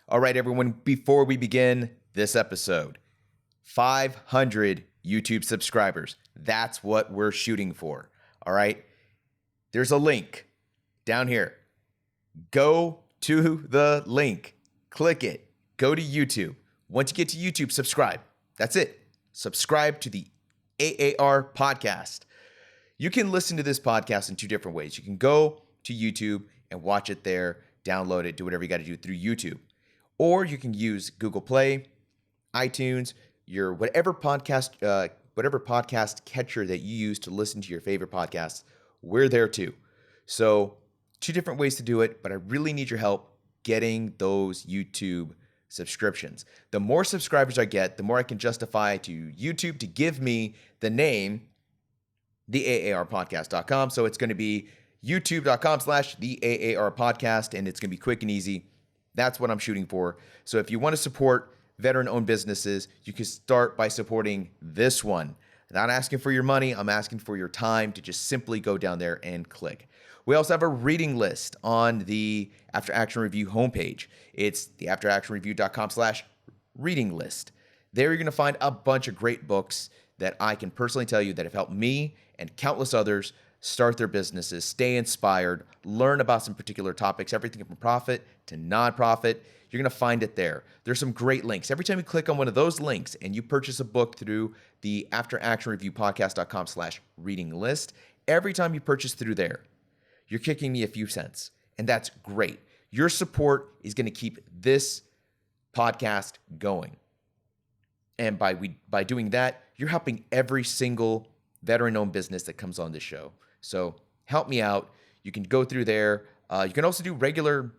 All right, everyone, before we begin this episode, 500 YouTube subscribers. That's what we're shooting for. All right. There's a link down here. Go to the link, click it, go to YouTube. Once you get to YouTube, subscribe. That's it. Subscribe to the AAR Podcast. You can listen to this podcast in two different ways. You can go to YouTube and watch it there, download it, do whatever you got to do through YouTube. Or you can use Google Play, iTunes, your whatever podcast catcher that you use to listen to your favorite podcasts. We're there too. So two different ways to do it, but I really need your help getting those YouTube subscriptions. The more subscribers I get, the more I can justify to YouTube to give me the name, theaarpodcast.com. So it's going to be youtube.com/theaarpodcast, and it's going to be quick and easy. That's what I'm shooting for. So if you want to support veteran-owned businesses, you can start by supporting this one. I'm not asking for your money. I'm asking for your time to just simply go down there and click. We also have a reading list on the After Action Review homepage. It's the afteractionreview.com/reading list. There you're going to find a bunch of great books that I can personally tell you that have helped me and countless others start their businesses, stay inspired, learn about some particular topics, everything from profit to nonprofit. You're going to find it there. There's some great links. Every time you click on one of those links and you purchase a book through the afteractionreviewpodcast.com/reading list, every time you purchase through there, you're kicking me a few cents. And that's great. Your support is going to keep this podcast going. And by doing that, you're helping every single veteran-owned business that comes on this show. So help me out. You can go through there. You can also do regular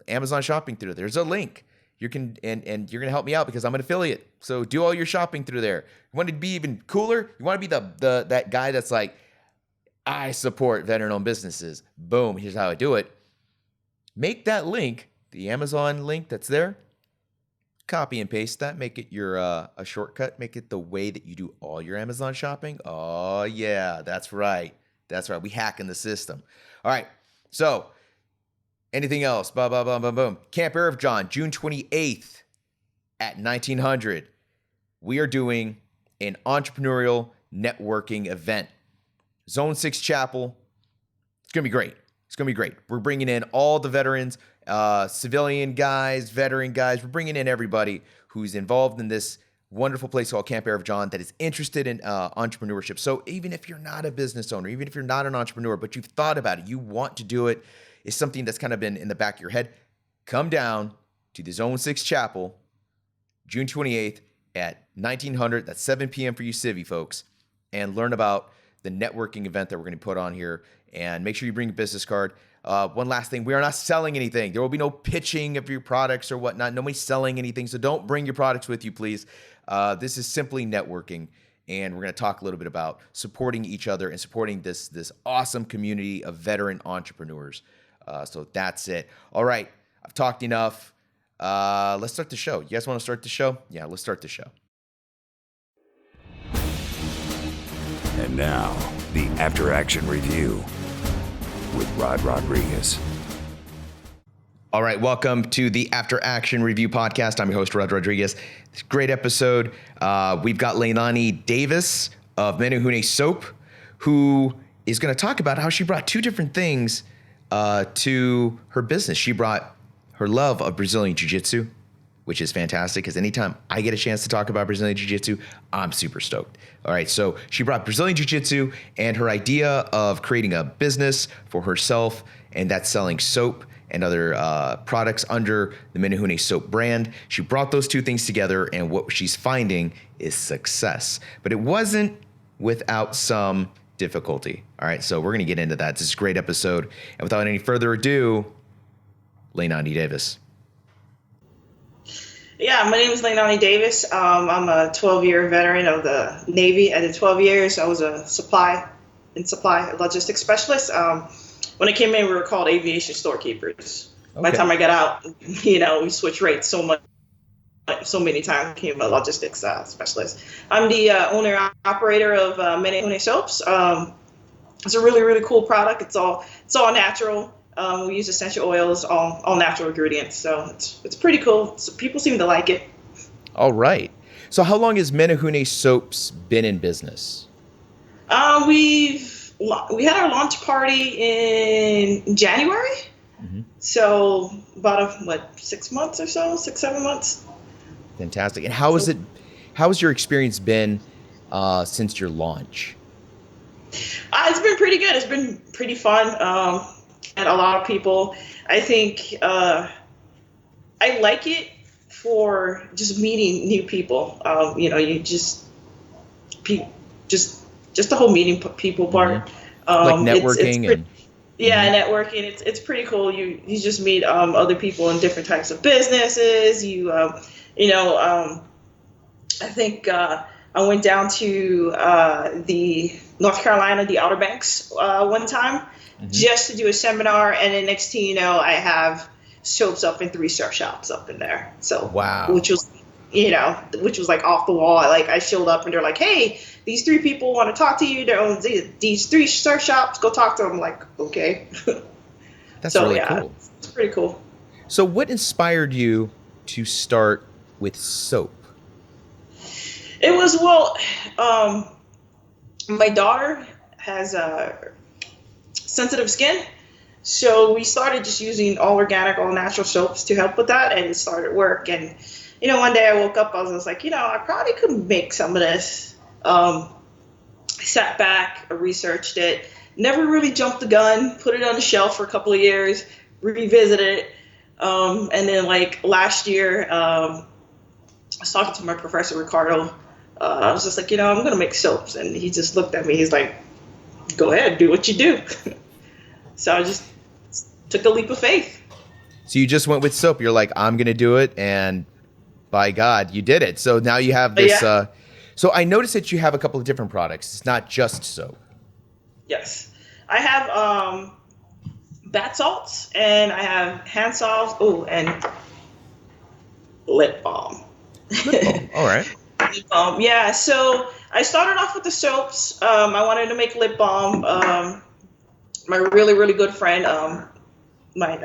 Amazon shopping through there. There's a link. You can and you're gonna help me out because I'm an affiliate. So do all your shopping through there. You want to be even cooler? You want to be the that guy that's like, I support veteran-owned businesses. Boom, here's how I do it. Make that link, the Amazon link that's there, copy and paste that. Make it your a shortcut. Make it the way that you do all your Amazon shopping. Oh yeah, that's right. That's right. We hacking the system. All right. So anything else? Boom. Camp Arif John, June 28th at 1900. We are doing an entrepreneurial networking event. Zone 6 Chapel. It's going to be great. It's going to be great. We're bringing in all the veterans, civilian guys, veteran guys. We're bringing in everybody who's involved in this wonderful place called Camp Arif John that is interested in entrepreneurship. So even if you're not a business owner, even if you're not an entrepreneur, but you've thought about it, you want to do it, it's something that's kind of been in the back of your head, come down to the Zone 6 Chapel, June 28th at 1900. That's 7 p.m. for you Civvy folks, and learn about the networking event that we're going to put on here. And make sure you bring a business card. One last thing, we are not selling anything. There will be no pitching of your products or whatnot. Nobody's selling anything, so don't bring your products with you, please. This is simply networking, and we're going to talk a little bit about supporting each other and supporting this awesome community of veteran entrepreneurs. So that's it. All right, I've talked enough. Let's start the show. You guys want to start the show? Yeah, let's start the show. And now, the After Action Review with Rod Rodriguez. All right, welcome to the After Action Review Podcast. I'm your host, Rod Rodriguez. It's a great episode. We've got Leinani Davis of Menehune Soap, who is going to talk about how she brought two different things to her business. She brought her love of Brazilian Jiu Jitsu, which is fantastic because anytime I get a chance to talk about Brazilian Jiu Jitsu, I'm super stoked. All right, so she brought Brazilian Jiu Jitsu and her idea of creating a business for herself, and that's selling soap and other products under the Menehune Soap brand. She brought those two things together, and what she's finding is success. But it wasn't without some difficulty. All right, so we're going to get into that. This is a great episode. And without any further ado, Leinani Davis. Yeah, my name is Leinani Davis. I'm a 12-year veteran of the Navy. I did 12 years. I was a supply logistics specialist. When I came in, we were called aviation storekeepers. Okay. By the time I got out, we switched rates so many times. I became a logistics specialist. I'm the owner-operator of Menehune Soaps. It's a really, really cool product. It's all natural. We use essential oils, all natural ingredients. So it's pretty cool. So people seem to like it. All right. So how long has Menehune Soaps been in business? We had our launch party in January. Mm-hmm. So about 6 months or so, 6-7 months. Fantastic. And how has your experience been since your launch? It's been pretty good. It's been pretty fun. And a lot of people, I think, I like it for just meeting new people. You just the whole meeting people part. Like networking networking. It's pretty cool. You just meet other people in different types of businesses. I think I went down to the North Carolina, the Outer Banks one time, just to do a seminar, and then next thing you know, I have soaps up in 3 surf shops up in there. So wow, which was like off the wall. Like I showed up and they're like, hey, these 3 people want to talk to you. They own these 3 surf shops. Go talk to them. I'm like, okay. That's really cool. It's pretty cool. So what inspired you to start with soap? It was, my daughter has sensitive skin. So we started just using all organic, all natural soaps to help with that, and it started work. And, one day I woke up, I was like, I probably could make some of this. I sat back, I researched it, never really jumped the gun, put it on the shelf for a couple of years, revisited it. And then like last year, I was talking to my professor, Ricardo. I was just like, I'm going to make soaps. And he just looked at me. He's like, go ahead, do what you do. So I just took a leap of faith. So you just went with soap. You're like, I'm going to do it. And by God, you did it. So now you have this. Yeah. So I noticed that you have a couple of different products. It's not just soap. Yes. I have bath salts, and I have hand salves. Oh, and lip balm. Lip balm. All right. Yeah, so I started off with the soaps. I wanted to make lip balm. My really, really good friend, I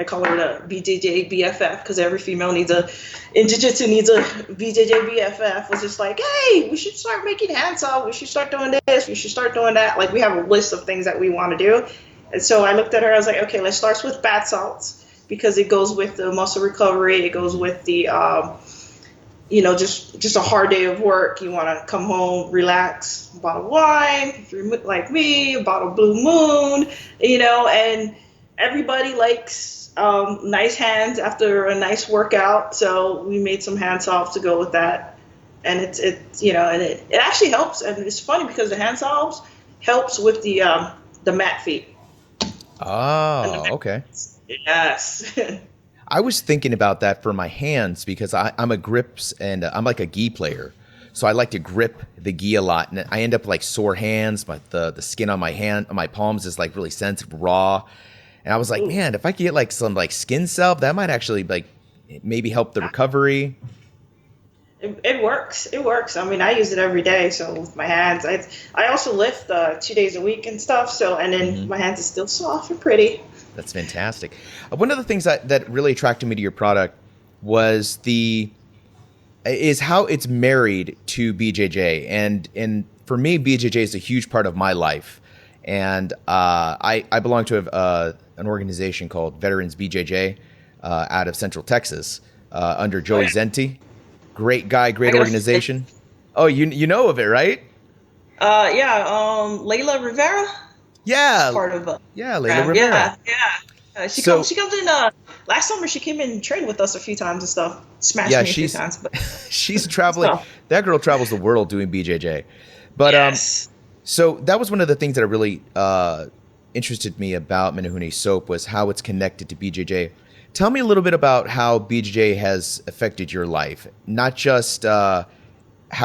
call her the BJJ BFF, because every female in jiu-jitsu needs a BJJ BFF, was just like, hey, we should start making hand salve. We should start doing this. We should start doing that. Like, we have a list of things that we want to do. And so I looked at her. I was like, okay, let's start with bath salts, because it goes with the muscle recovery. It goes with the just a hard day of work. You want to come home, relax, a bottle of wine, if you're like me, a bottle of Blue Moon, and everybody likes nice hands after a nice workout. So we made some hand salves to go with that. And it actually helps. And it's funny because the hand salves helps with the mat feet. Oh, okay. Yes. I was thinking about that for my hands, because I'm a grips and I'm like a gi player. So I like to grip the gi a lot, and I end up like sore hands. The skin on my palms is like really sensitive, raw. And I was like, man, if I could get like some like skin salve, that might actually like maybe help the recovery. It works. It works. I mean, I use it every day. So with my hands, I also lift 2 days a week and stuff. So, and then my hands are still soft and pretty. That's fantastic. One of the things that really attracted me to your product is how it's married to BJJ. And for me, BJJ is a huge part of my life. And I belong to an organization called Veterans BJJ out of Central Texas under Joey Zenti. Great guy, great organization. Oh, you know of it, right? Layla Rivera. Yeah, part of Layla Rivera. Yeah. She comes in. Last summer, she came in and trained with us a few times and stuff. Smashed me a few times. But she's traveling. That girl travels the world doing BJJ. But yes. So that was one of the things that really interested me about Menehune Soap, was how it's connected to BJJ. Tell me a little bit about how BJJ has affected your life, not just how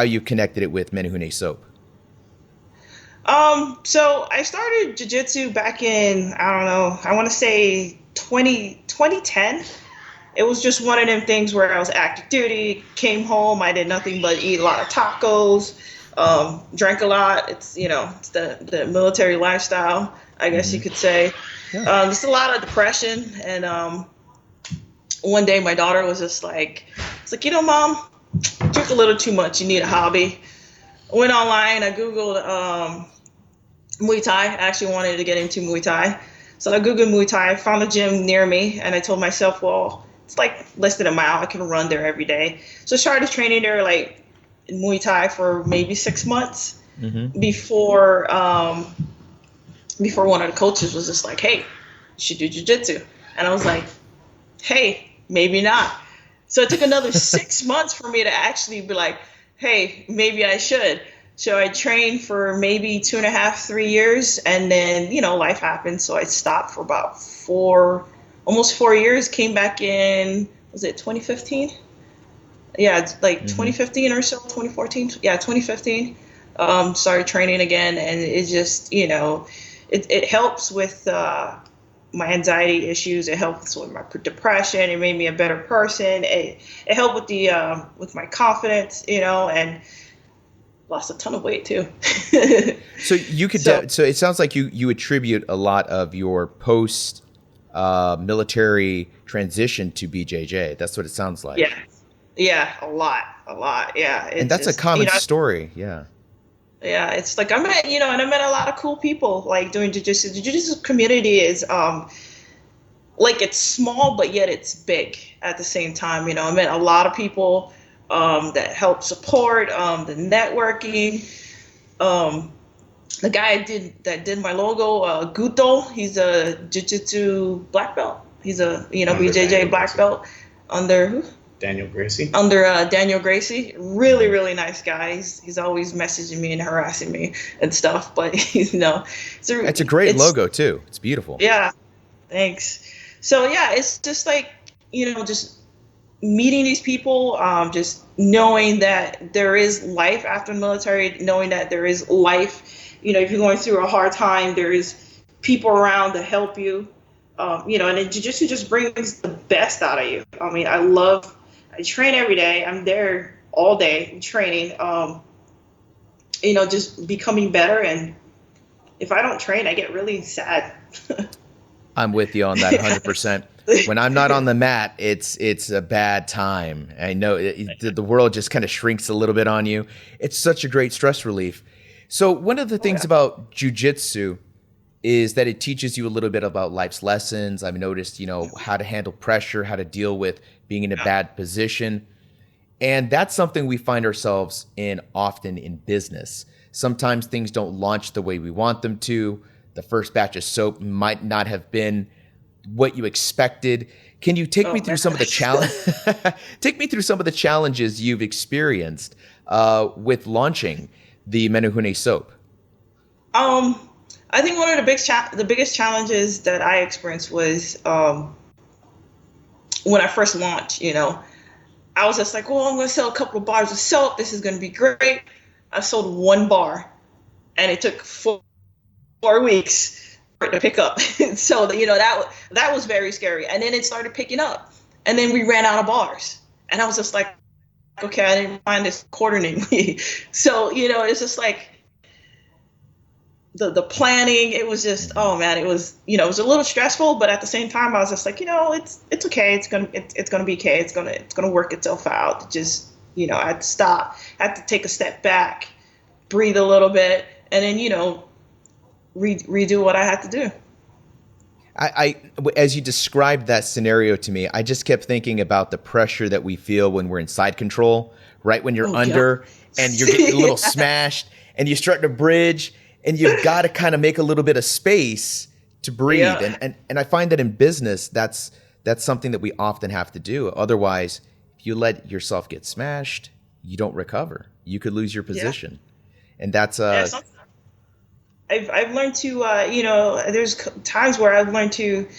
you connected it with Menehune Soap. So I started Jiu Jitsu back in, I want to say 2010. It was just one of them things where I was active duty, came home, I did nothing but eat a lot of tacos, drank a lot. It's, it's the military lifestyle, I guess you could say. Just a lot of depression. And one day my daughter was just like, it's like, Mom, you drink a little too much. You need a hobby. I went online. I Googled Muay Thai. I actually wanted to get into Muay Thai. So I Googled Muay Thai, found a gym near me, and I told myself, well, it's like less than a mile. I can run there every day. So I started training there like in Muay Thai for maybe 6 months before one of the coaches was just like, hey, you should do Jiu Jitsu. And I was like, hey, maybe not. So it took another 6 months for me to actually be like, hey, maybe I should. So I trained for maybe 2.5, 3 years, and then, life happened. So I stopped for about almost 4 years, came back in, was it 2015? Yeah, it's like 2015 or so, 2014. Yeah, 2015. Started training again, and it just, it helps with my anxiety issues. It helps with my depression. It made me a better person. It helped with my confidence, and lost a ton of weight too. So you could. So it sounds like you attribute a lot of your post military transition to BJJ. That's what it sounds like. Yeah, a lot. Yeah, and that's just a common story. Yeah. Yeah, it's like I met a lot of cool people like doing jiu-jitsu. The jiu-jitsu community is like it's small, but yet it's big at the same time. I met a lot of people that help support the networking. The guy that did my logo, Guto, he's a jiu-jitsu black belt. He's a BJJ black belt under who? Daniel Gracie. Daniel Gracie, really, really nice guy. He's always messaging me and harassing me and stuff, but it's a great logo too. It's beautiful. Yeah, thanks. So yeah, it's just like just meeting these people, just knowing that there is life after the military, knowing that there is life. If you're going through a hard time, there is people around to help you. And then jiu-jitsu just brings the best out of you. I mean, I train every day. I'm there all day training, just becoming better. And if I don't train, I get really sad. I'm with you on that 100%. When I'm not on the mat, it's a bad time. I know the world just kind of shrinks a little bit on you. It's such a great stress relief. So one of the things about jiu-jitsu is that it teaches you a little bit about life's lessons. I've noticed, how to handle pressure, how to deal with being in a bad position. And that's something we find ourselves in often in business. Sometimes things don't launch the way we want them to. The first batch of soap might not have been what you expected. Can you take me through some of the challenges you've experienced with launching the Menehune soap? I think one of the biggest challenges that I experienced was when I first launched. I was just like, I'm going to sell a couple of bars of soap. This is going to be great. I sold one bar, and it took 4 weeks for it to pick up. So that was very scary. And then it started picking up, and then we ran out of bars, and I was just like, okay, I didn't find this accordingly. So it's just like. The planning, it was just, it was, it was a little stressful, but at the same time, I was just like, it's okay. It's going to be okay. It's going to work itself out. Just, I had to stop, had to take a step back, breathe a little bit, and then, redo what I had to do. As you described that scenario to me, I just kept thinking about the pressure that we feel when we're in side control, right? When you're under and you're getting a little smashed and you start to bridge. And you've got to kind of make a little bit of space to breathe. Yeah. And I find that in business, that's something that we often have to do. Otherwise, if you let yourself get smashed, you don't recover. You could lose your position. Yeah. And that's I've learned to there's times where I've learned to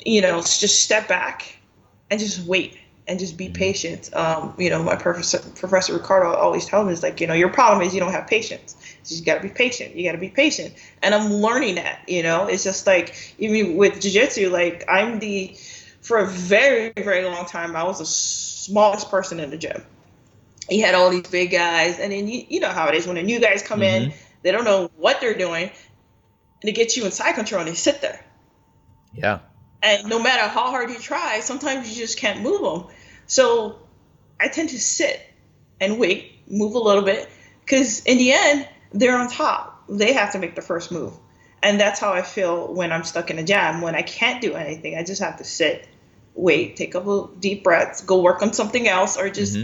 just step back and just wait and just be patient. My Professor Ricardo always tells me, is like, your problem is you don't have patience. You just got to be patient. You got to be patient. And I'm learning that, it's just like, even with jiu-jitsu, like for a very, very long time, I was the smallest person in the gym. You had all these big guys, and then you know how it is when the new guys come in, they don't know what they're doing, and they get you in side control and they sit there. Yeah. And no matter how hard you try, sometimes you just can't move them. So I tend to sit and wait, move a little bit, because in the end, they're on top. They have to make the first move. And that's how I feel when I'm stuck in a jam. When I can't do anything, I just have to sit, wait, take a couple deep breaths, go work on something else, or just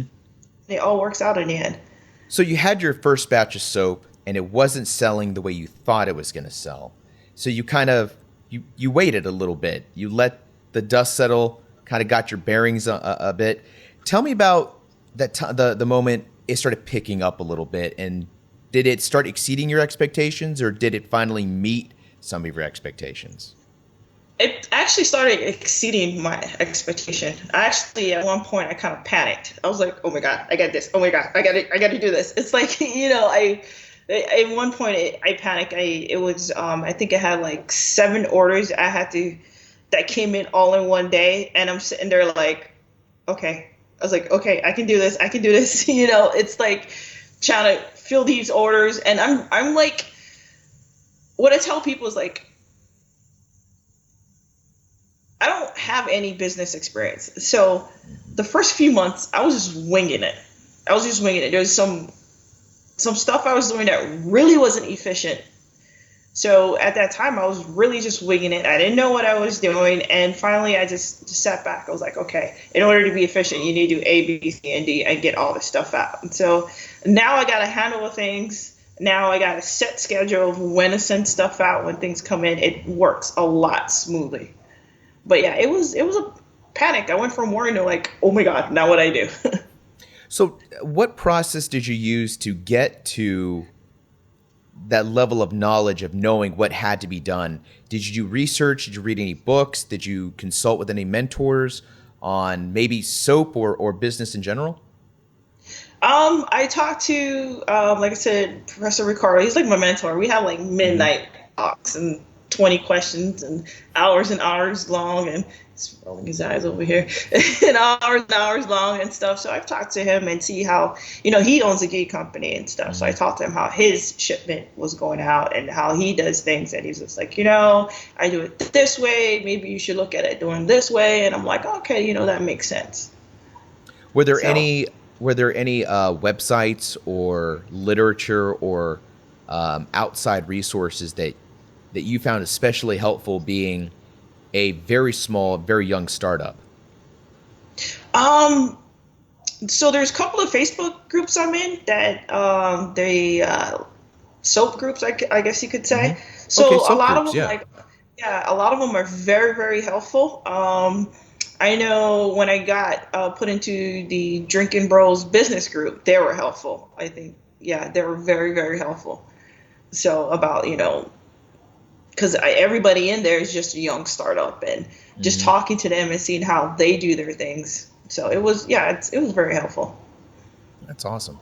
it all works out in the end. So you had your first batch of soap and it wasn't selling the way you thought it was going to sell. So you kind of, you waited a little bit. You let the dust settle, kind of got your bearings a bit. Tell me about that the moment it started picking up a little bit, and did it start exceeding your expectations, or did it finally meet some of your expectations? It actually started exceeding my expectation. I actually, at one point, I kind of panicked. I was like, "Oh my God, I got this! Oh my God, I got to do this!" It's like, at one point, I panicked. I think I had like 7 orders that came in all in one day, and I'm sitting there like, okay. I was like, okay, I can do this. It's like trying to fill these orders, and I'm like, what I tell people is like, I don't have any business experience. So the first few months, I was just winging it. There's some stuff I was doing that really wasn't efficient. So at that time, I was really just winging it. I didn't know what I was doing. And finally, I just sat back. I was like, okay, in order to be efficient, you need to do A, B, C, and D and get all this stuff out. And so now I got a handle of things. Now I got a set schedule of when to send stuff out, when things come in. It works a lot smoothly. But yeah, it was a panic. I went from worrying to like, oh my God, now what I do? So what process did you use to get to that level of knowledge of knowing what had to be done? Did you do research? Did you read any books? Did you consult with any mentors on maybe soap or business in general? I talked to, like I said, Professor Ricardo. He's like my mentor. We have like midnight talks and 20 questions and hours long, and he's rolling his eyes over here, and hours long and stuff. So I've talked to him and see how, he owns a gi company and stuff. So I talked to him how his shipment was going out and how he does things. And he's just like, I do it this way. Maybe you should look at it doing this way. And I'm like, okay, that makes sense. Were there any websites or literature or outside resources that you found especially helpful, being a very small, very young startup? So there's a couple of Facebook groups I'm in that they soap groups, I guess you could say. Mm-hmm. So okay, a lot groups, of them, a lot of them are very, very helpful. I know when I got put into the Drinking Bros business group, they were helpful. I think, they were very, very helpful. So about, because everybody in there is just a young startup, and just talking to them and seeing how they do their things. So it was very helpful. That's awesome.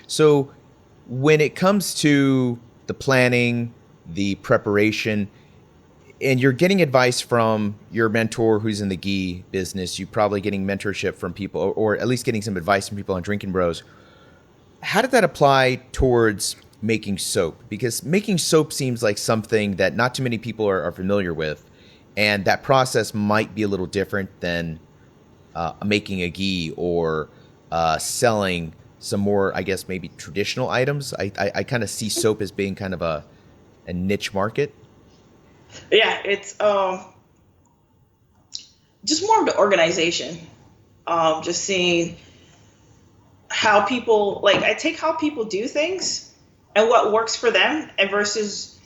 So when it comes to the planning, the preparation, and you're getting advice from your mentor who's in the gi business, you're probably getting mentorship from people, or at least getting some advice from people on Drinking Bros. How did that apply towards making soap? Because making soap seems like something that not too many people are familiar with, and that process might be a little different than making a gi or selling some more, I guess, maybe traditional items. I kind of see soap as being kind of a niche market. Yeah, it's just more of the organization. Just seeing how people, I take how people do things and what works for them, and versus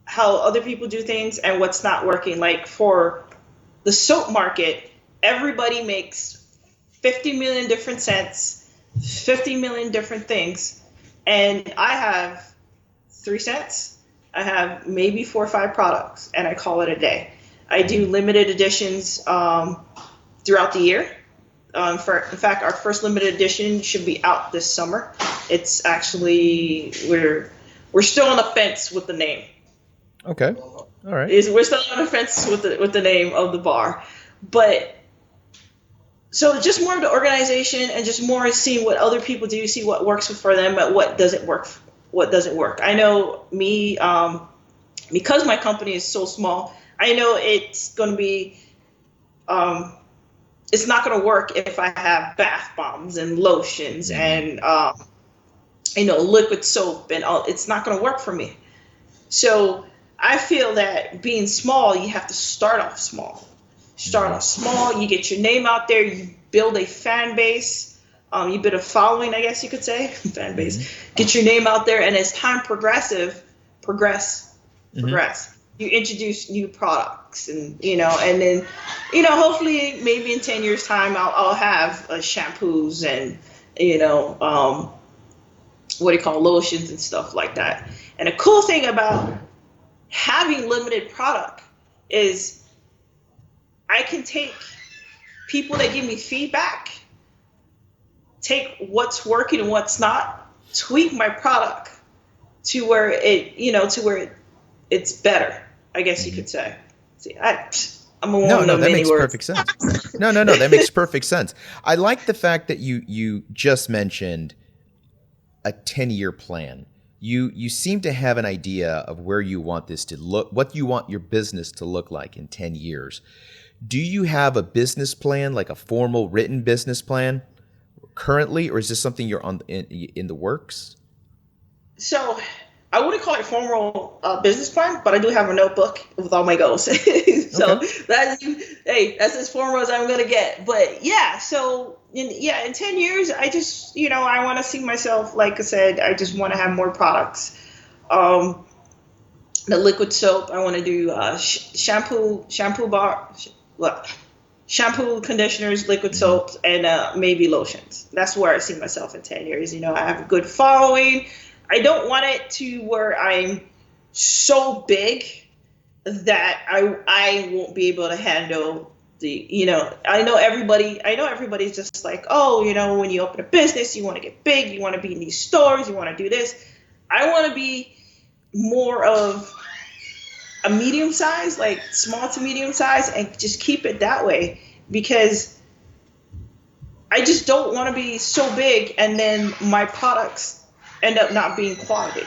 how other people do things and what's not working. Like for the soap market, everybody makes 50 million different scents, 50 million different things. And I have 3 scents. I have maybe 4 or 5 products, and I call it a day. I do limited editions throughout the year. In fact, our first limited edition should be out this summer. It's actually, we're still on the fence with the name. Okay. All right. We're still on the fence with the name of the bar. But so just more of the organization and just more seeing what other people do, see what works for them, but what doesn't work. I know me, because my company is so small, I know it's going to be, it's not going to work if I have bath bombs and lotions and, liquid soap and all. It's not going to work for me. So I feel that being small, you have to start off small. You get your name out there, you build a fan base, you build a following, I guess you could say, fan base. Get your name out there, and as time progress, you introduce new products, and then, hopefully maybe in 10 years time, I'll have shampoos and, lotions and stuff like that. And the cool thing about having limited product is I can take people that give me feedback, take what's working and what's not, tweak my product to where it's better, I guess you could say. See, I'm a woman of many words. Perfect sense. No, that makes perfect sense. I like the fact that you just mentioned a 10-year plan. You seem to have an idea of where you want this to look, what you want your business to look like in 10 years. Do you have a business plan, like a formal written business plan currently, or is this something you're in the works? So I wouldn't call it formal business plan, but I do have a notebook with all my goals. So that's as formal as I'm going to get. But yeah, so in 10 years, I just, I want to see myself, like I said, I just want to have more products. The liquid soap, I want to do shampoo, conditioners, liquid soaps, and maybe lotions. That's where I see myself in 10 years. I have a good following. I don't want it to where I'm so big that I won't be able to handle I know everybody's just like, when you open a business, you want to get big, you want to be in these stores, you want to do this. I want to be more of a medium size, like small to medium size, and just keep it that way, because I just don't want to be so big and then my products end up not being quality.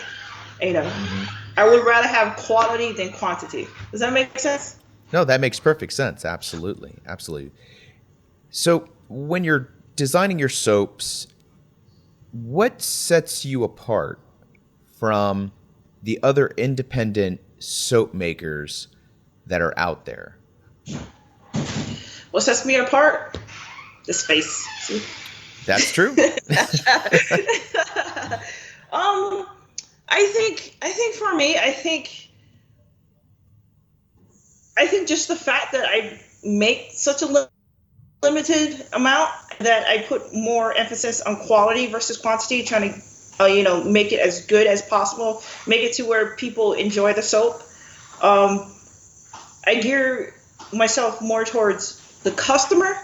I would rather have quality than quantity. Does that make sense? No, that makes perfect sense. Absolutely. So when you're designing your soaps, what sets you apart from the other independent soap makers that are out there? What sets me apart? The space. See? That's true. I think for me, I think just the fact that I make such a limited amount that I put more emphasis on quality versus quantity, trying to, make it as good as possible, make it to where people enjoy the soap. I gear myself more towards the customer.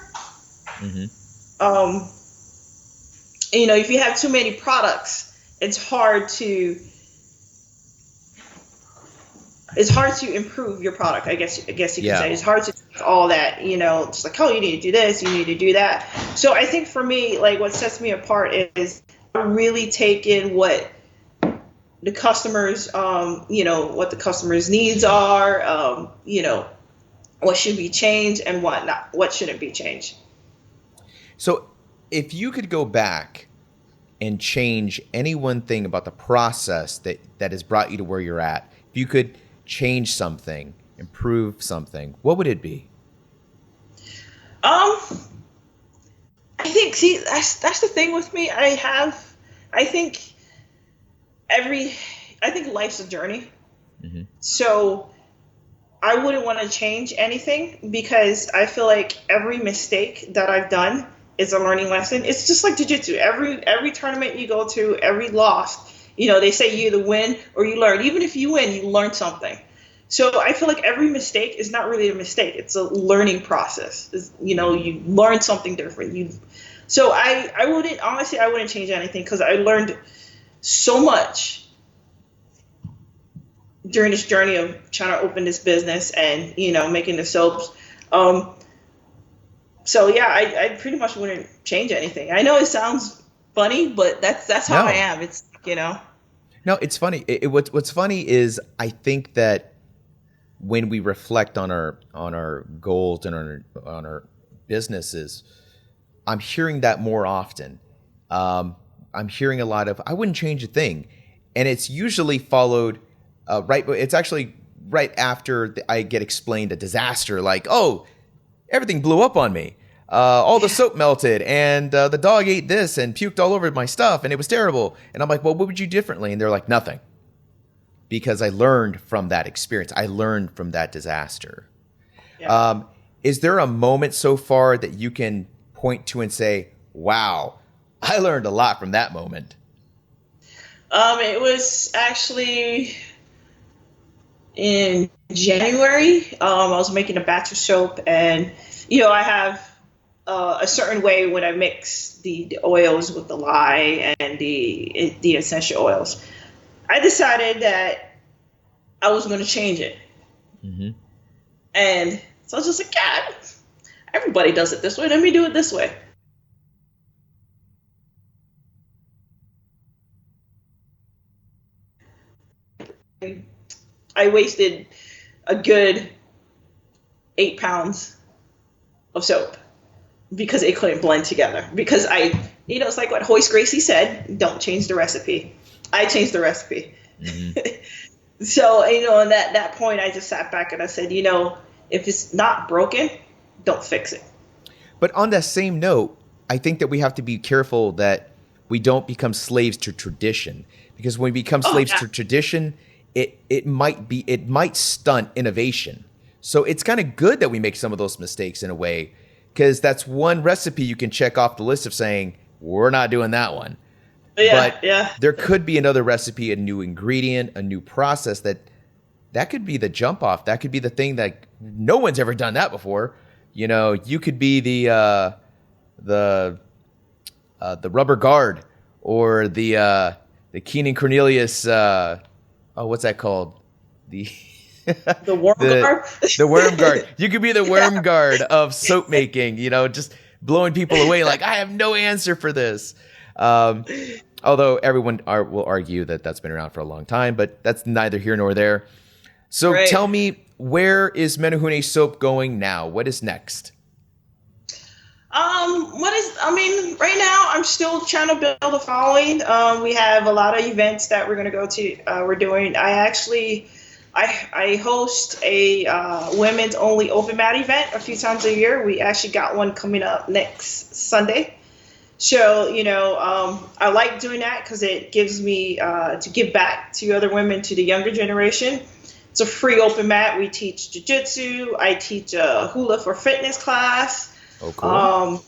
If you have too many products, it's hard to improve your product. I guess you could say it's hard to do all that. It's like, you need to do this, you need to do that. So I think for me, like what sets me apart is I really take in what the customers, what the customers' needs are, what should be changed and what shouldn't be changed. So if you could go back and change any one thing about the process that has brought you to where you're at, if you could change something, improve something, what would it be? I think, that's the thing with me. I think life's a journey. So I wouldn't want to change anything, because I feel like every mistake that I've done is a learning lesson. It's just like Jiu Jitsu. Every tournament you go to, every loss, they say you either win or you learn. Even if you win, you learn something. So I feel like every mistake is not really a mistake. It's a learning process. You learn something different. So I wouldn't change anything, because I learned so much during this journey of trying to open this business and, making the soaps. So yeah, I pretty much wouldn't change anything. I know it sounds funny, but that's how I am. It's, No, it's funny. What's funny is I think that when we reflect on our goals and on our businesses, I'm hearing that more often. I'm hearing a lot of, I wouldn't change a thing. And it's usually followed it's actually right after I get explained a disaster, like, oh, everything blew up on me. All the soap melted, and the dog ate this and puked all over my stuff, and it was terrible. And I'm like, well, what would you do differently? And they're like, nothing. Because I learned from that experience. I learned from that disaster. Yeah. Is there a moment so far that you can point to and say, wow, I learned a lot from that moment? It was actually in January. I was making a batch of soap, and I have a certain way when I mix the oils with the lye and the essential oils. I decided that I was going to change it. Mm-hmm. And so I was just like, God, everybody does it this way. Let me do it this way. I wasted a good 8 pounds of soap because it couldn't blend together. Because it's like what Hoist Gracie said, don't change the recipe. I changed the recipe. Mm-hmm. So, at that point, I just sat back and I said, if it's not broken, don't fix it. But on that same note, I think that we have to be careful that we don't become slaves to tradition. Because when we become slaves to tradition, it might stunt innovation. So it's kind of good that we make some of those mistakes in a way, because that's one recipe you can check off the list of saying, we're not doing that one. But there could be another recipe, a new ingredient, a new process that could be the jump off. That could be the thing that no one's ever done that before. You could be the rubber guard, or the Keenan Cornelius. What's that called? The worm guard. The worm guard. You could be the worm guard of soap making. Just blowing people away. Like, I have no answer for this. Although everyone will argue that that's been around for a long time, but that's neither here nor there. So Tell me, where is Menehune Soap going now? What is next? Right now I'm still trying to build a following. We have a lot of events that we're going to go to. We're doing, I host a women's only open mat event a few times a year. We actually got one coming up next Sunday. So, I like doing that because it gives me to give back to other women, to the younger generation. It's a free open mat. We teach Jiu Jitsu. I teach a hula for fitness class. Oh, cool.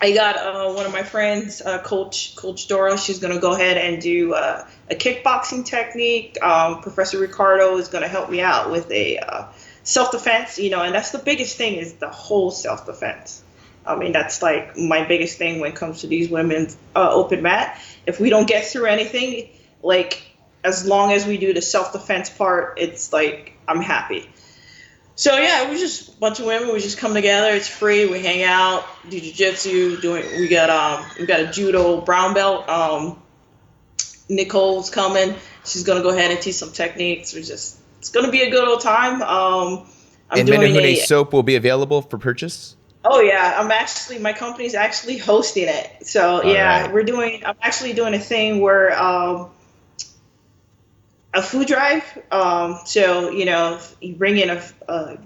I got one of my friends, Coach Dora. She's going to go ahead and do a kickboxing technique. Professor Ricardo is going to help me out with a self-defense, and that's the biggest thing, is the whole self-defense. That's like my biggest thing when it comes to these women's open mat. If we don't get through anything, like, as long as we do the self-defense part, it's like, I'm happy. So it was just a bunch of women. We just come together. It's free. We hang out, do jiu-jitsu. We got a judo brown belt. Nicole's coming. She's gonna go ahead and teach some techniques. It's gonna be a good old time. And Menehune Soap will be available for purchase? Oh yeah, my company's actually hosting it. So right. I'm actually doing a thing where a food drive. So if you bring in a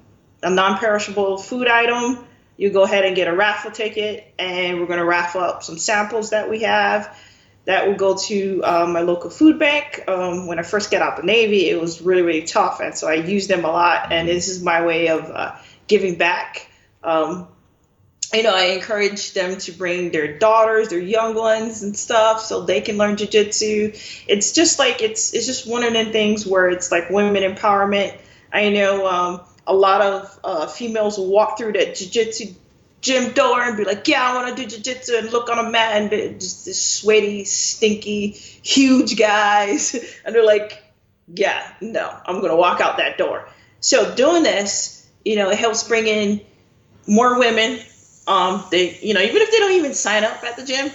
non-perishable food item, you go ahead and get a raffle ticket, and we're going to raffle up some samples that we have that will go to my local food bank. When I first got out the Navy, it was really, really tough, and so I used them a lot, and this is my way of giving back. I encourage them to bring their daughters, their young ones and stuff, so they can learn jiu-jitsu. It's just like, it's just one of the things where it's like women empowerment. I know a lot of females will walk through that jiu-jitsu gym door and be like, yeah, I want to do jiu-jitsu, and look on a mat, and they're just this sweaty, stinky, huge guys. And they're like, yeah, no, I'm going to walk out that door. So doing this, it helps bring in more women. Even if they don't even sign up at the gym,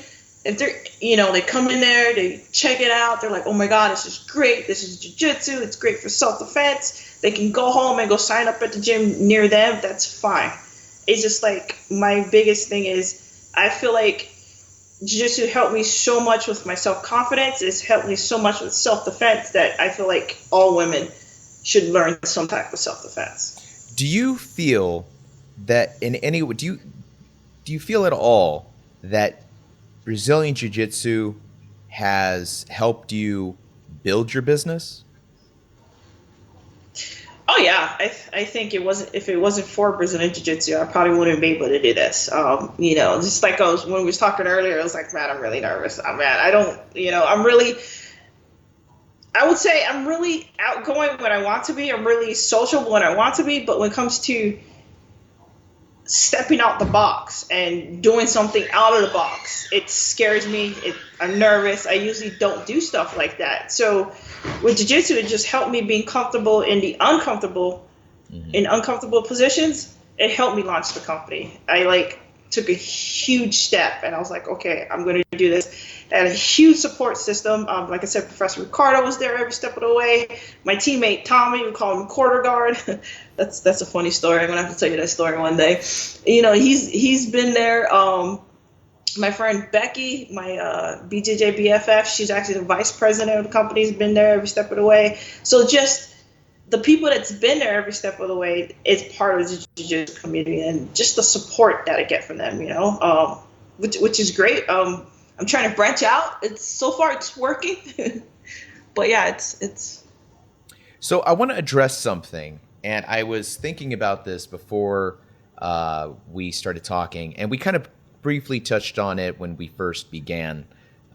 if they're, they come in there, they check it out, they're like, oh my God, this is great. This is jiu-jitsu. It's great for self-defense. They can go home and go sign up at the gym near them. That's fine. It's just like, my biggest thing is, I feel like jiu-jitsu helped me so much with my self-confidence. It's helped me so much with self-defense that I feel like all women should learn some type of self-defense. Do you feel that in any way, do you feel at all that Brazilian Jiu-Jitsu has helped you build your business? Oh yeah, I think if it wasn't for Brazilian Jiu-Jitsu, I probably wouldn't be able to do this. Just like when we was talking earlier, I was like, man, I'm really nervous. I would say I'm really outgoing when I want to be. I'm really sociable when I want to be. But when it comes to stepping out the box and doing something out of the box, it scares me. I'm nervous. I usually don't do stuff like that. So with jiu-jitsu, it just helped me being comfortable in the uncomfortable, in uncomfortable positions. It helped me launch the company. I took a huge step, and I was like, okay, I'm going to do this. I had a huge support system. Like I said, Professor Ricardo was there every step of the way. My teammate Tommy, we call him quarter guard. That's a funny story. I'm gonna have to tell you that story one day. He's been there. My friend Becky, my BJJ BFF, she's actually the vice president of the company. Has been there every step of the way. So just the people that's been there every step of the way is part of the jiu-jitsu community, and just the support that I get from them, which is great. I'm trying to branch out. So far it's working, but yeah, it's. So I want to address something, and I was thinking about this before we started talking, and we kind of briefly touched on it when we first began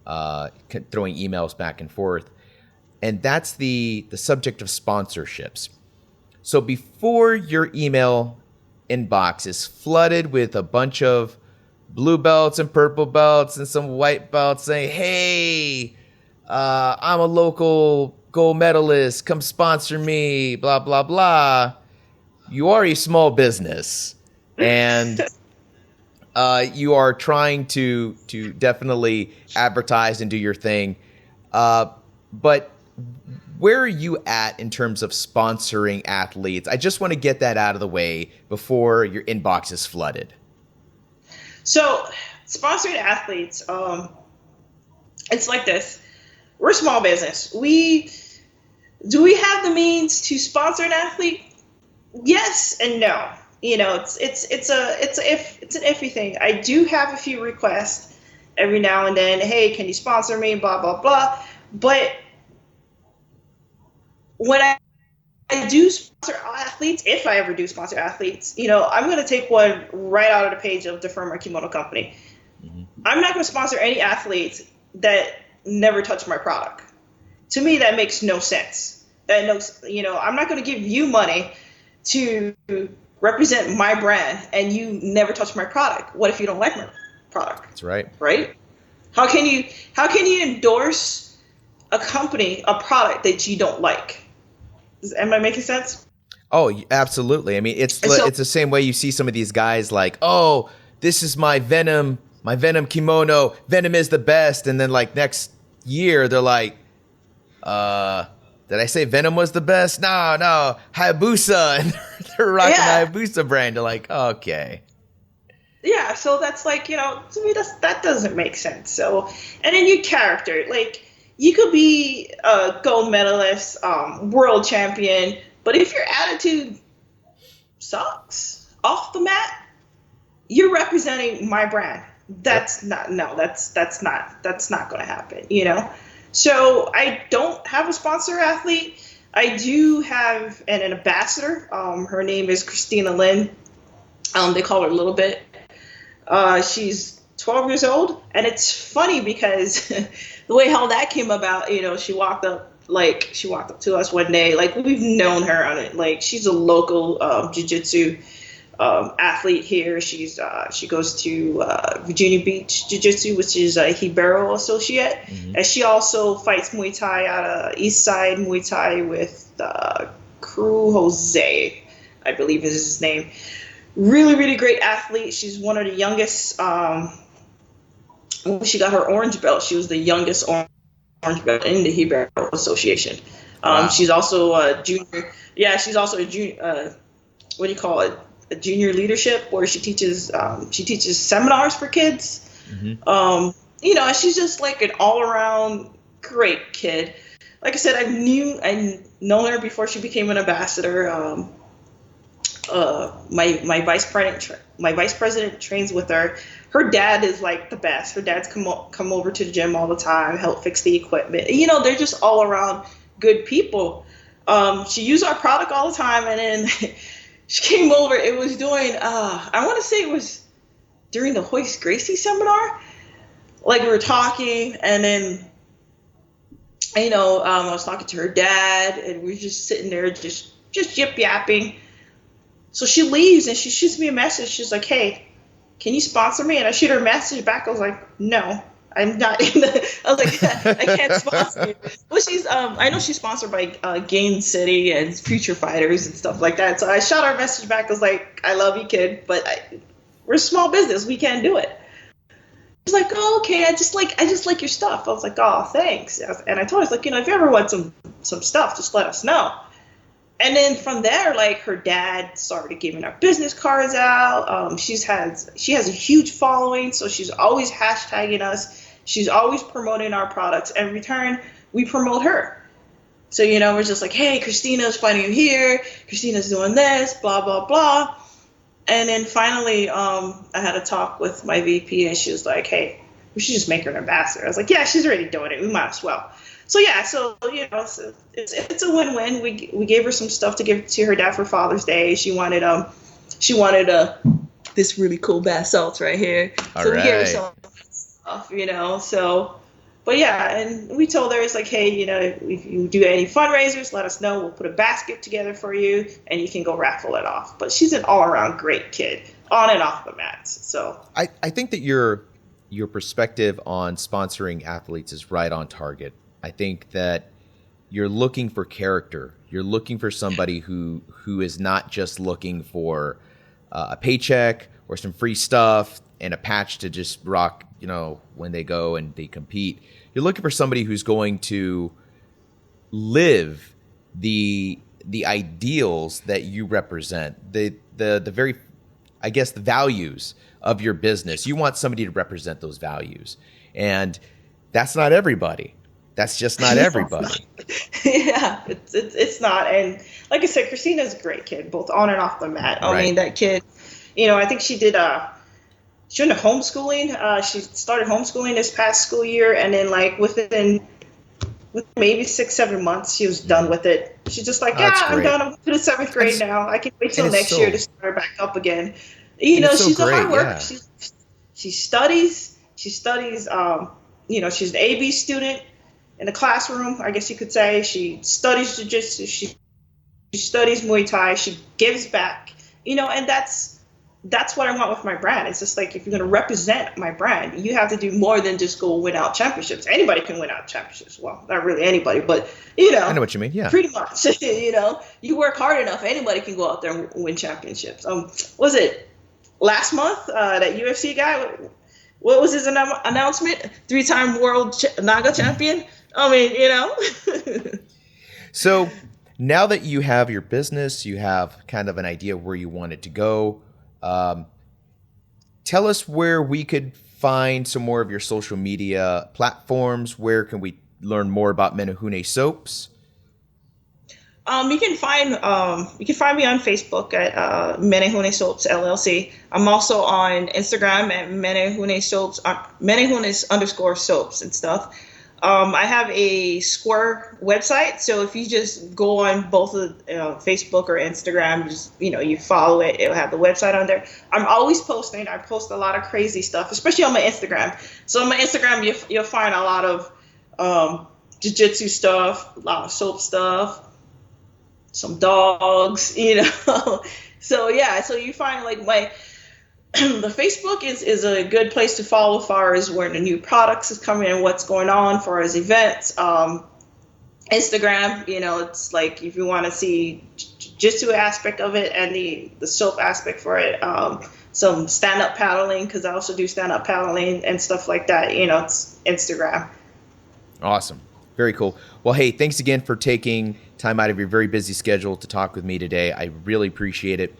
throwing emails back and forth. And that's the subject of sponsorships. So before your email inbox is flooded with a bunch of blue belts and purple belts and some white belts saying, hey, I'm a local gold medalist, come sponsor me, blah, blah, blah. You are a small business, and you are trying to definitely advertise and do your thing. But where are you at in terms of sponsoring athletes? I just want to get that out of the way before your inbox is flooded. So sponsoring athletes, it's like this. We're a small business. Do we have the means to sponsor an athlete? Yes and no. It's an iffy thing. I do have a few requests every now and then. Hey, can you sponsor me? Blah blah blah. But when I do sponsor athletes, if I ever do sponsor athletes, I'm going to take one right out of the page of the firm or kimono company. Mm-hmm. I'm not going to sponsor any athletes that never touch my product. To me, that makes no sense. I'm not going to give you money to represent my brand and you never touch my product. What if you don't like my product? That's right. Right? How can you endorse a company, a product that you don't like? Am I making sense? Oh, absolutely. I mean, it's the same way you see some of these guys like, oh, this is my Venom kimono. Venom is the best. And then next year, they're like, did I say Venom was the best? No, Hayabusa. And they're rocking the Hayabusa brand. They're like, okay. Yeah, so that's to me, that doesn't make sense. So, and then your character, you could be a gold medalist, world champion, but if your attitude sucks off the mat, you're representing my brand. That's not going to happen, So I don't have a sponsor athlete. I do have an ambassador. Her name is Christina Lynn. They call her Little Bit. She's 12 years old, and it's funny because the way how that came about, she walked up to us one day, we've known her on it, she's a local jiu-jitsu athlete here. She goes to Virginia Beach Jiu-Jitsu, which is a Hibero associate, and she also fights Muay Thai out of East Side Muay Thai with Crew Jose, I believe is his name. Really, really great athlete. She's one of the youngest when she got her orange belt, she was the youngest orange belt in the Hebrew Association. Wow. She's also a junior. Yeah, she's also a junior. What do you call it? A junior leadership, where she teaches seminars for kids. And she's just like an all around great kid. Like I said, I'd known her before she became an ambassador. My vice president trains with her. Her dad is like the best. Her dad's come over to the gym all the time, help fix the equipment. They're just all around good people. She used our product all the time, and then she came over. It was doing, I want to say it was during the Hoist Gracie seminar. Like, we were talking, and then, I was talking to her dad, and we were just sitting there just yip-yapping. So she leaves, and she shoots me a message. She's like, hey, can you sponsor me? And I shoot her a message back. I was like, no, I'm not in the, I was like, I can't sponsor you. Well, I know she's sponsored by Gain City and Future Fighters and stuff like that. So I shot her a message back. I was like, I love you, kid, but we're a small business. We can't do it. She's like, oh, okay. I just like your stuff. I was like, oh, thanks. And I told her, like, if you ever want some stuff, just let us know. And then from there, like, her dad started giving our business cards out. She has a huge following, so she's always hashtagging us. She's always promoting our products. And in return, we promote her. So, we're just like, hey, Christina's fighting here. Christina's doing this, blah, blah, blah. And then finally, I had a talk with my VP, and she was like, hey, we should just make her an ambassador. I was like, yeah, she's already doing it. We might as well. So yeah, so it's a win-win. We gave her some stuff to give to her dad for Father's Day. She wanted this really cool bath salts right here. So we gave her some stuff, So, but yeah, and we told her, it's like, hey, if you do any fundraisers, let us know. We'll put a basket together for you, and you can go raffle it off. But she's an all-around great kid, on and off the mats. So I think that your perspective on sponsoring athletes is right on target. I think that you're looking for character. You're looking for somebody who is not just looking for a paycheck or some free stuff and a patch to just rock, when they go and they compete. You're looking for somebody who's going to live the ideals that you represent, the very, I guess, the values of your business. You want somebody to represent those values, and that's not everybody. That's just not everybody. Yeah, it's not. And like I said, Christina's a great kid, both on and off the mat. I mean, that kid, I think she did she went to homeschooling. She started homeschooling this past school year, and then like within maybe 6-7 months, she was done with it. She's just like, I'm done. I'm to the 7th grade now. I can wait till next year to start back up again. She's a hard worker. Yeah. She studies. She's an AB student in the classroom, I guess you could say. She studies Jiu Jitsu. She studies Muay Thai. She gives back. And that's what I want with my brand. It's just like, if you're going to represent my brand, you have to do more than just go win out championships. Anybody can win out championships. Well, not really anybody, but I know what you mean. Yeah, pretty much. You work hard enough, anybody can go out there and win championships. Was it last month that UFC guy? What was his announcement? 3-time world Naga champion. I mean, So now that you have your business, you have kind of an idea where you want it to go. Tell us where we could find some more of your social media platforms. Where can we learn more about Menehune Soaps? You can find me on Facebook at Menehune Soaps LLC. I'm also on Instagram at Menehune Soaps, Menehune_soaps and stuff. I have a Square website, so if you just go on both of Facebook or Instagram, just you follow it, it'll have the website on there. I'm always posting. I post a lot of crazy stuff, especially on my Instagram. So on my Instagram, you'll find a lot of Jiu Jitsu stuff, a lot of soap stuff, some dogs, So yeah, so you find like the Facebook is a good place to follow as far as where the new products is coming and what's going on for as events. Instagram, it's like if you want to see jiu-jitsu aspect of it and the soap aspect for it. some stand-up paddling, because I also do stand-up paddling and stuff like that. You know, it's Instagram. Awesome. Very cool. Well, hey, thanks again for taking time out of your very busy schedule to talk with me today. I really appreciate it.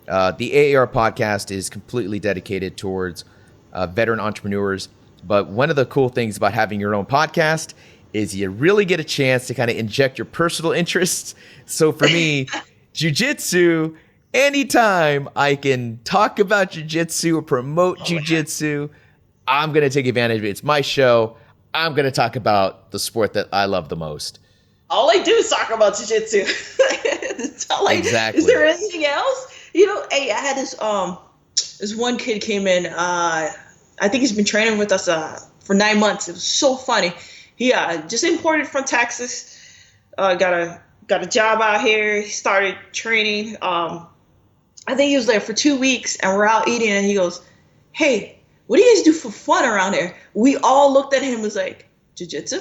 The AAR podcast is completely dedicated towards veteran entrepreneurs. But one of the cool things about having your own podcast is you really get a chance to kind of inject your personal interests. So for me, jiu-jitsu, anytime I can talk about jiu-jitsu or promote jiu-jitsu, I'm going to take advantage of it. It's my show. I'm going to talk about the sport that I love the most. All I do is talk about jiu-jitsu. That's all Exactly. Is there anything else? You know, hey, I had this one kid came in. I think he's been training with us for 9 months. It was so funny. He just imported from Texas. Got a job out here. He started training. I think he was there for 2 weeks, and we're out eating, and he goes, "Hey, what do you guys do for fun around here?" We all looked at him and was like, "Jiu-jitsu?"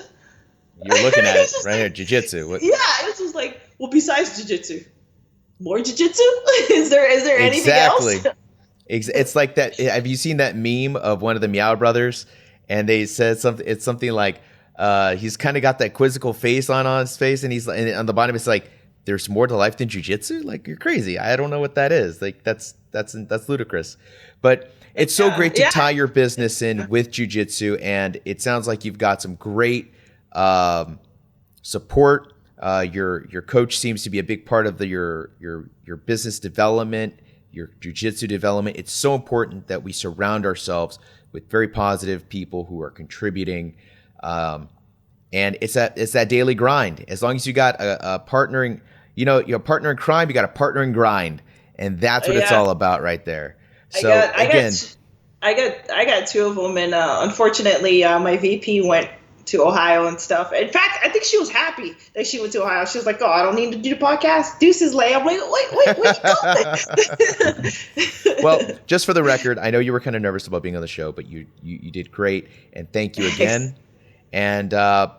You're looking at it right here, jiu-jitsu. What? Yeah, it's just like, well, besides jiu-jitsu, more jiu-jitsu? Is there anything else? It's like that. Have you seen that meme of one of the Meow Brothers? And they said something. It's something like he's kind of got that quizzical face on his face, and and on the bottom it's like, "There's more to life than jiu-jitsu." Like, you're crazy. I don't know what that is. Like, that's ludicrous. But it's so great to tie your business in with jiu-jitsu, and it sounds like you've got some great support. Your coach seems to be a big part of your business development, your jiu-jitsu development. It's so important that we surround ourselves with very positive people who are contributing. And it's that daily grind. As long as you got a partner in, your partner in crime, you got a partner in grind. And that's what it's all about right there. So I got two of them, and unfortunately, my VP went to Ohio and stuff. In fact, I think she was happy that she went to Ohio. She was like, "Oh, I don't need to do the podcast. Deuces, Lay." I'm like, wait, where you going? Well, just for the record, I know you were kind of nervous about being on the show, but you did great, and thank you again. And all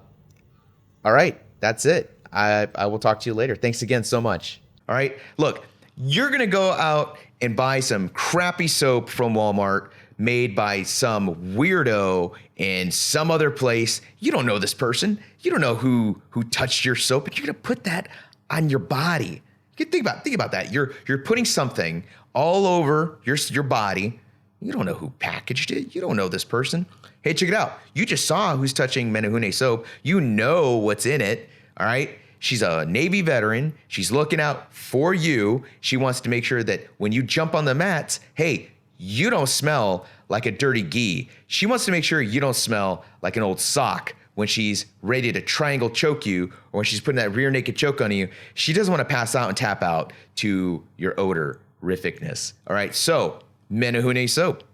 right, that's it. I will talk to you later. Thanks again so much. All right, look, you're gonna go out and buy some crappy soap from Walmart made by some weirdo in some other place. You don't know this person. You don't know who touched your soap, but you're gonna put that on your body. Think about that. You're putting something all over your body. You don't know who packaged it. You don't know this person. Hey, check it out. You just saw who's touching Menehune soap. You know what's in it. All right. She's a Navy veteran. She's looking out for you. She wants to make sure that when you jump on the mats, hey, you don't smell like a dirty gi. She wants to make sure you don't smell like an old sock when she's ready to triangle choke you, or when she's putting that rear naked choke on you. She doesn't want to pass out and tap out to your odorificness. All right, so Menehune soap.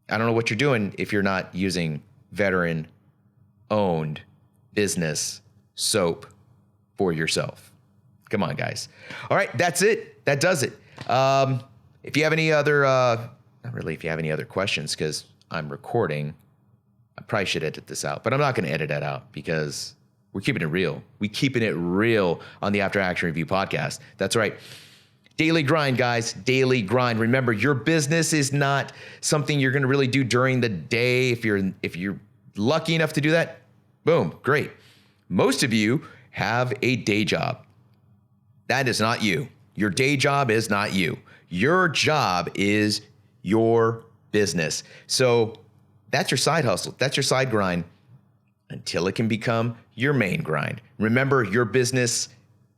I don't know what you're doing if you're not using veteran-owned business soap for yourself. Come on, guys. All right, that's it. That does it. If you have any other, not really if you have any other questions, because I'm recording, I probably should edit this out, but I'm not going to edit that out because we're keeping it real. We keeping it real on the After Action Review podcast. That's right. Daily grind, guys. Daily grind. Remember, your business is not something you're going to really do during the day. If you're lucky enough to do that, boom, great. Most of you have a day job. That is not you. Your day job is not you. Your job is your business. So that's your side hustle. That's your side grind until it can become your main grind. Remember, your business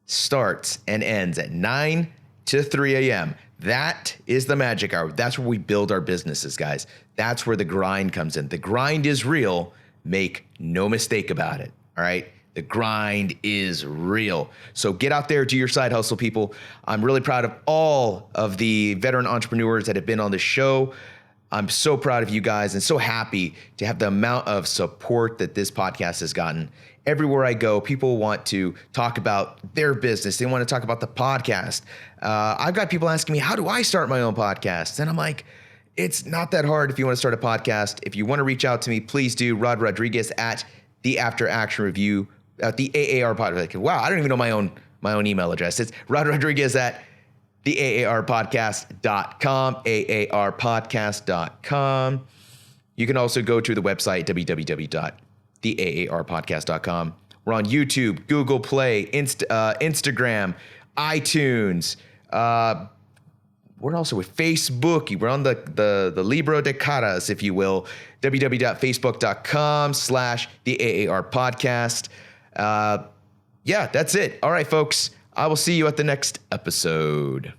starts and ends at 9 to 3 a.m. That is the magic hour. That's where we build our businesses, guys. That's where the grind comes in. The grind is real. Make no mistake about it. All right. The grind is real. So get out there, do your side hustle, people. I'm really proud of all of the veteran entrepreneurs that have been on the show. I'm so proud of you guys and so happy to have the amount of support that this podcast has gotten. Everywhere I go, people want to talk about their business. They want to talk about the podcast. I've got people asking me, how do I start my own podcast? And I'm like, it's not that hard if you want to start a podcast. If you want to reach out to me, please do. Rod Rodriguez at the After Action Review. At the AAR Podcast. Wow, I don't even know my own email address. It's Rod Rodriguez at the AARpodcast.com, AARpodcast.com. You can also go to the website, www.theaarpodcast.com. We're on YouTube, Google Play, Instagram, iTunes. We're also with Facebook. We're on the Libro de Caras, if you will, www.facebook.com/the-AAR-podcast. Yeah, that's it. All right, folks. I will see you at the next episode.